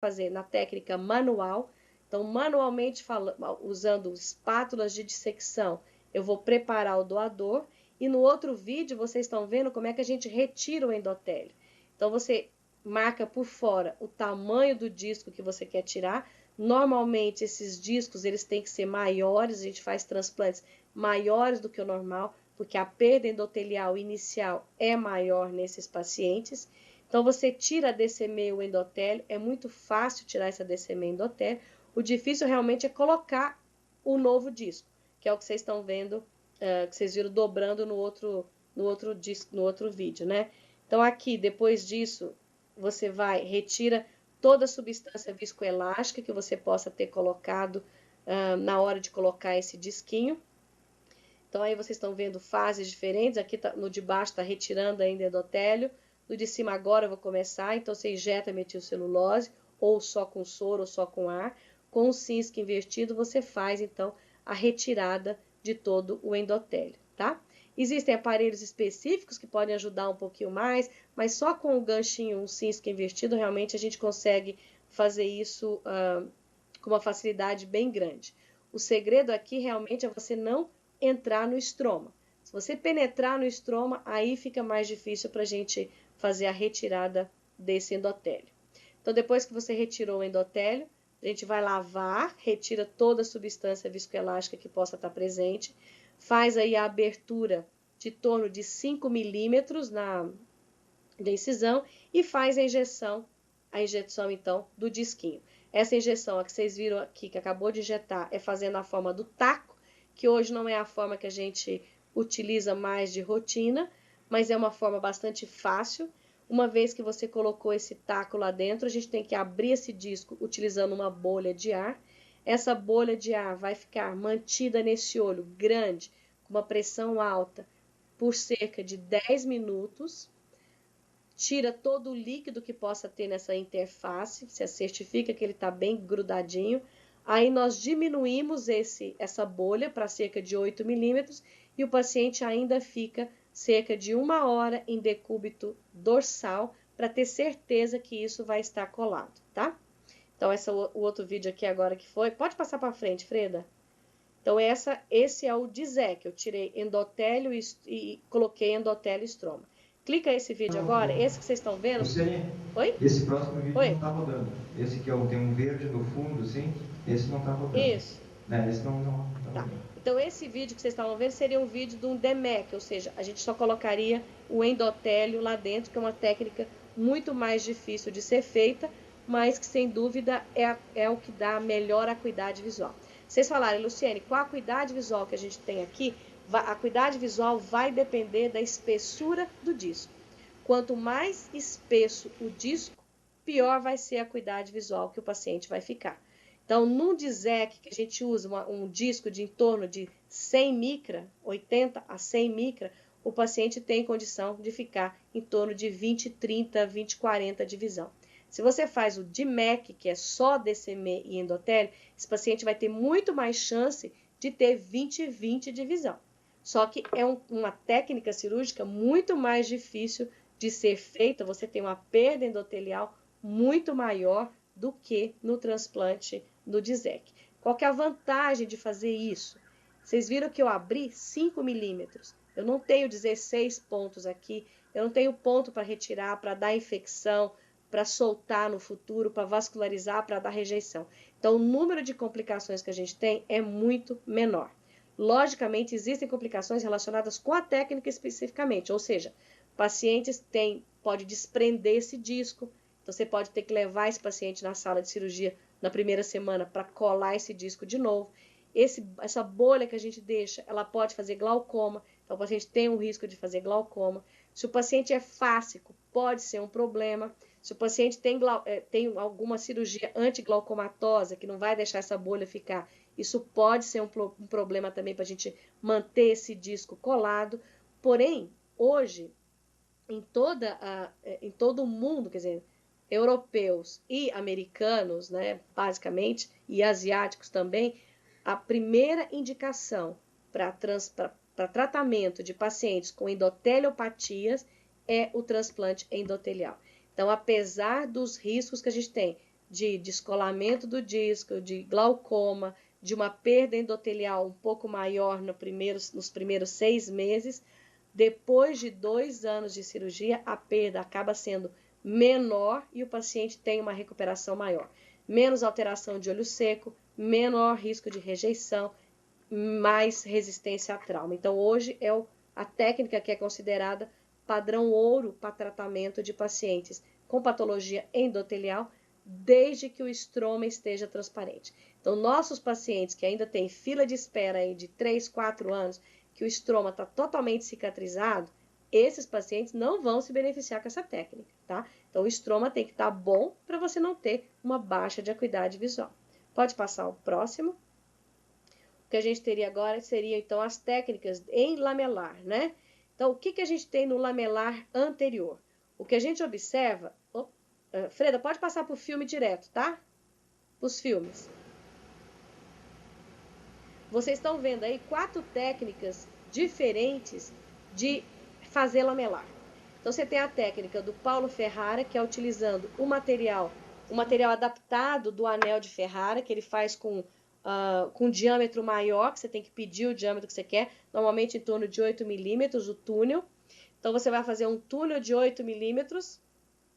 fazer na técnica manual. Então, manualmente, usando espátulas de dissecção, eu vou preparar o doador. E no outro vídeo, vocês estão vendo como é que a gente retira o endotélio. Então, você marca por fora o tamanho do disco que você quer tirar. Normalmente, esses discos eles têm que ser maiores, a gente faz transplantes maiores do que o normal, porque a perda endotelial inicial é maior nesses pacientes. Então, você tira a DCM e o endotélio, é muito fácil tirar essa DCM e endotélio. O difícil realmente é colocar o novo disco, que é o que vocês estão vendo, que vocês viram dobrando no outro vídeo, né? Então, aqui, depois disso, você retira toda a substância viscoelástica que você possa ter colocado na hora de colocar esse disquinho. Então, aí vocês estão vendo fases diferentes. Aqui no de baixo está retirando ainda endotélio. No de cima agora eu vou começar. Então, você injeta metilcelulose, ou só com soro, ou só com ar. Com o CINSC invertido, você faz, então, a retirada de todo o endotélio, tá? Existem aparelhos específicos que podem ajudar um pouquinho mais, mas só com o ganchinho, um CINSC invertido, realmente a gente consegue fazer isso com uma facilidade bem grande. O segredo aqui realmente é você não entrar no estroma. Se você penetrar no estroma, aí fica mais difícil para a gente fazer a retirada desse endotélio. Então, depois que você retirou o endotélio, a gente vai lavar, retira toda a substância viscoelástica que possa estar presente, faz aí a abertura de torno de 5 milímetros na incisão e faz a injeção então do disquinho. Essa injeção que vocês viram aqui, que acabou de injetar, é fazendo a forma do taco, que hoje não é a forma que a gente utiliza mais de rotina, mas é uma forma bastante fácil. Uma vez que você colocou esse taco lá dentro, a gente tem que abrir esse disco utilizando uma bolha de ar. Essa bolha de ar vai ficar mantida nesse olho grande, com uma pressão alta, por cerca de 10 minutos. Tira todo o líquido que possa ter nessa interface, se certifica que ele está bem grudadinho. Aí nós diminuímos essa bolha para cerca de 8 milímetros e o paciente ainda fica cerca de 1 hora em decúbito dorsal para ter certeza que isso vai estar colado, tá? Então, o outro vídeo aqui agora que foi... Pode passar para frente, Freda? Então, esse é o DISEC. Eu tirei endotélio e coloquei endotélio e estroma. Clica esse vídeo agora, esse que vocês estão vendo. Oi? Esse próximo vídeo não está rodando. Esse que tem um verde no fundo, assim, esse não está rodando. Isso. Esse não tá rodando. Então, esse vídeo que vocês estavam vendo seria um vídeo de um DMEC, ou seja, a gente só colocaria o endotélio lá dentro, que é uma técnica muito mais difícil de ser feita, mas que, sem dúvida, é o que dá melhor acuidade visual. Vocês falaram, Luciene, qual a acuidade visual que a gente tem aqui? A acuidade visual vai depender da espessura do disco. Quanto mais espesso o disco, pior vai ser a acuidade visual que o paciente vai ficar. Então, num DISEC, que a gente usa um disco de em torno de 100 micra, 80 a 100 micra, o paciente tem condição de ficar em torno de 20, 30, 20, 40 de visão. Se você faz o DMEC, que é só DCM e endotélio, esse paciente vai ter muito mais chance de ter 20, 20 de visão. Só que é uma técnica cirúrgica muito mais difícil de ser feita, você tem uma perda endotelial muito maior do que no transplante no DISEC. Qual que é a vantagem de fazer isso? Vocês viram que eu abri 5 milímetros. Eu não tenho 16 pontos aqui, eu não tenho ponto para retirar, para dar infecção, para soltar no futuro, para vascularizar, para dar rejeição. Então, o número de complicações que a gente tem é muito menor. Logicamente, existem complicações relacionadas com a técnica especificamente, ou seja, pacientes pode desprender esse disco, então você pode ter que levar esse paciente na sala de cirurgia na primeira semana para colar esse disco de novo. Essa bolha que a gente deixa, ela pode fazer glaucoma, então o paciente tem um risco de fazer glaucoma. Se o paciente é fásico, pode ser um problema. Se o paciente tem alguma cirurgia antiglaucomatosa, que não vai deixar essa bolha ficar, isso pode ser um problema também para a gente manter esse disco colado. Porém, hoje, em todo o mundo, quer dizer, europeus e americanos, né, basicamente, e asiáticos também, a primeira indicação para tratamento de pacientes com endoteliopatias é o transplante endotelial. Então, apesar dos riscos que a gente tem de descolamento do disco, de glaucoma, de uma perda endotelial um pouco maior nos primeiros 6 meses. Depois de 2 anos de cirurgia, a perda acaba sendo menor e o paciente tem uma recuperação maior. Menos alteração de olho seco, menor risco de rejeição, mais resistência a trauma. Então, hoje é a técnica que é considerada padrão ouro para tratamento de pacientes com patologia endotelial, desde que o estroma esteja transparente. Então, nossos pacientes que ainda têm fila de espera aí de 3, 4 anos, que o estroma está totalmente cicatrizado, esses pacientes não vão se beneficiar com essa técnica, tá? Então, o estroma tem que estar bom para você não ter uma baixa de acuidade visual. Pode passar o próximo. O que a gente teria agora seria, então, as técnicas em lamelar, né? Então, o que a gente tem no lamelar anterior? O que a gente observa... Freda, pode passar para o filme direto, tá? Os filmes. Vocês estão vendo aí 4 técnicas diferentes de fazer lamelar. Então, você tem a técnica do Paulo Ferrara, que é utilizando o material adaptado do anel de Ferrara, que ele faz com um diâmetro maior, que você tem que pedir o diâmetro que você quer, normalmente em torno de 8 milímetros, o túnel. Então, você vai fazer um túnel de 8 milímetros,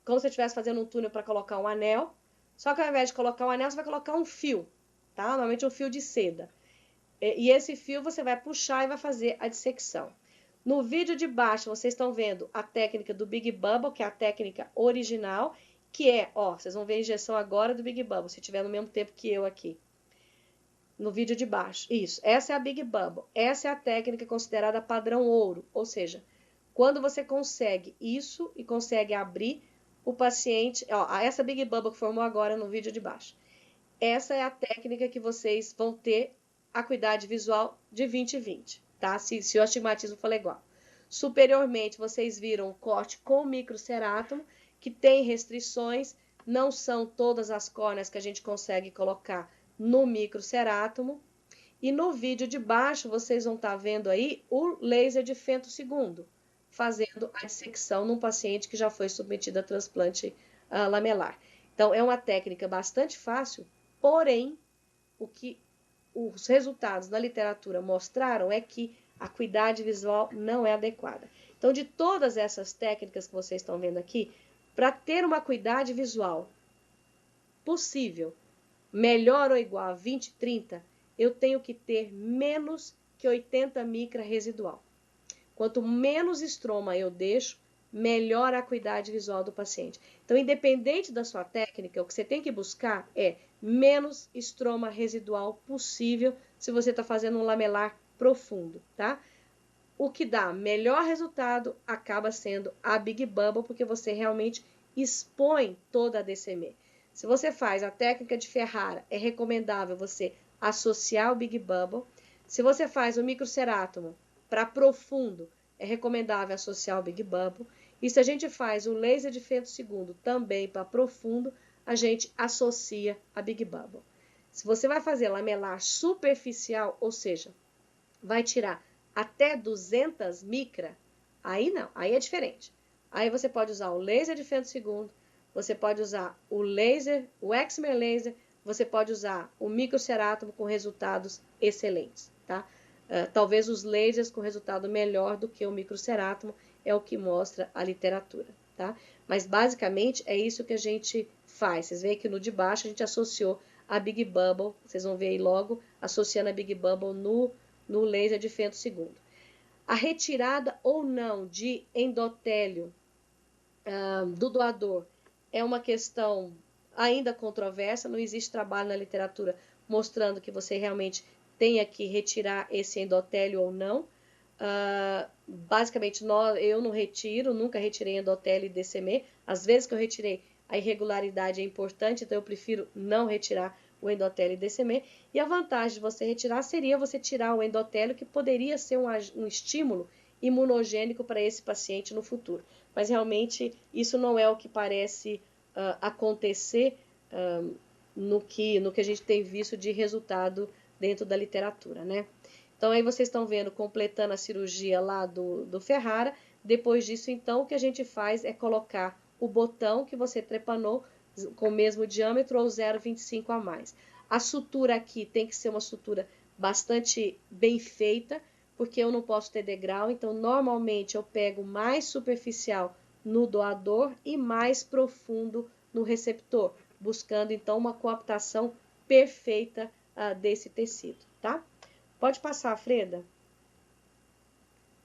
como se você estivesse fazendo um túnel para colocar um anel, só que ao invés de colocar um anel, você vai colocar um fio, tá? Normalmente um fio de seda. E esse fio você vai puxar e vai fazer a dissecção. No vídeo de baixo, vocês estão vendo a técnica do Big Bubble, que é a técnica original, que é, vocês vão ver a injeção agora do Big Bubble, se tiver no mesmo tempo que eu aqui. No vídeo de baixo. Isso, essa é a Big Bubble. Essa é a técnica considerada padrão ouro, ou seja, quando você consegue isso e consegue abrir o paciente... essa Big Bubble que formou agora no vídeo de baixo. Essa é a técnica que vocês vão ter acuidade visual de 20/20, tá? Se o astigmatismo for igual. Superiormente, vocês viram o corte com microcerátomo, que tem restrições, não são todas as córneas que a gente consegue colocar no microcerátomo. E no vídeo de baixo, vocês vão estar vendo aí o laser de femtosegundo, fazendo a dissecção num paciente que já foi submetido a transplante lamelar. Então, é uma técnica bastante fácil, porém, o que os resultados da literatura mostraram é que a acuidade visual não é adequada. Então, de todas essas técnicas que vocês estão vendo aqui, para ter uma acuidade visual possível, melhor ou igual a 20/30, eu tenho que ter menos que 80 micra residual. Quanto menos estroma eu deixo, melhor a acuidade visual do paciente. Então, independente da sua técnica, o que você tem que buscar é menos estroma residual possível se você está fazendo um lamelar profundo, tá? O que dá melhor resultado acaba sendo a Big Bubble, porque você realmente expõe toda a DCM. Se você faz a técnica de Ferrara, é recomendável você associar o Big Bubble. Se você faz o microcerátomo para profundo, é recomendável associar o Big Bubble. E se a gente faz o laser de femtosegundo também para profundo, a gente associa a Big Bubble. Se você vai fazer lamelar superficial, ou seja, vai tirar até 200 micra, aí não, aí é diferente. Aí você pode usar o laser de femtosegundo, você pode usar o laser, o excimer laser, você pode usar o microcerátomo com resultados excelentes, tá? Talvez os lasers com resultado melhor do que o microcerátomo, é o que mostra a literatura, tá? Mas basicamente é isso que a gente faz. Vocês veem que no de baixo a gente associou a Big Bubble, vocês vão ver aí logo, associando a Big Bubble no laser de femtosegundo. A retirada ou não de endotélio do doador é uma questão ainda controversa, não existe trabalho na literatura mostrando que você realmente tenha que retirar esse endotélio ou não. Basicamente, eu não retiro, nunca retirei endotélio e DCM. Às vezes que eu retirei, a irregularidade é importante, então eu prefiro não retirar o endotélio e DCM. E a vantagem de você retirar seria você tirar o endotélio, que poderia ser um estímulo imunogênico para esse paciente no futuro. Mas realmente isso não é o que parece acontecer no que a gente tem visto de resultado dentro da literatura, né? Então, aí vocês estão vendo, completando a cirurgia lá do Ferrara. Depois disso, então, o que a gente faz é colocar o botão que você trepanou com o mesmo diâmetro ou 0,25 a mais. A sutura aqui tem que ser uma sutura bastante bem feita, porque eu não posso ter degrau, então normalmente eu pego mais superficial no doador e mais profundo no receptor, buscando então uma coaptação perfeita desse tecido, tá? Pode passar, Freda.